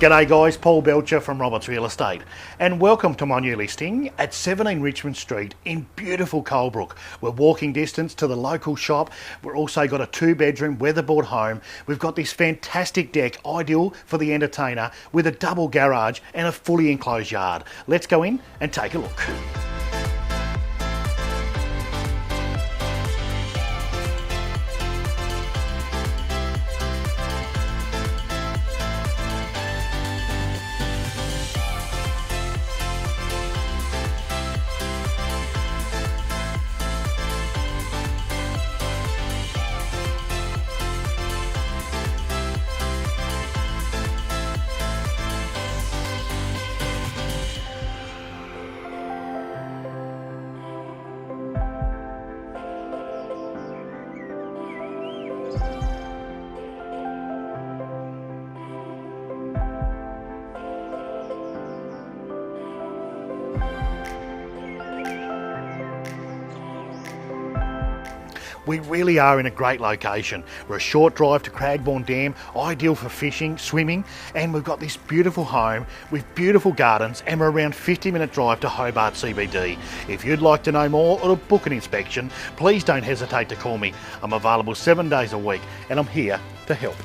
G'day guys, Paul Belcher from Roberts Real Estate and welcome to my new listing at 17 Richmond Street in beautiful Colebrook. We're walking distance to the local shop. We've also got a 2-bedroom weatherboard home. We've got this fantastic deck, ideal for the entertainer, with a double garage and a fully enclosed yard. Let's go in and take a look. We really are in a great location. We're a short drive to Cragbourne Dam, ideal for fishing, swimming, and we've got this beautiful home with beautiful gardens, and we're around 50-minute drive to Hobart CBD. If you'd like to know more or to book an inspection, please don't hesitate to call me. I'm available 7 days a week and I'm here to help.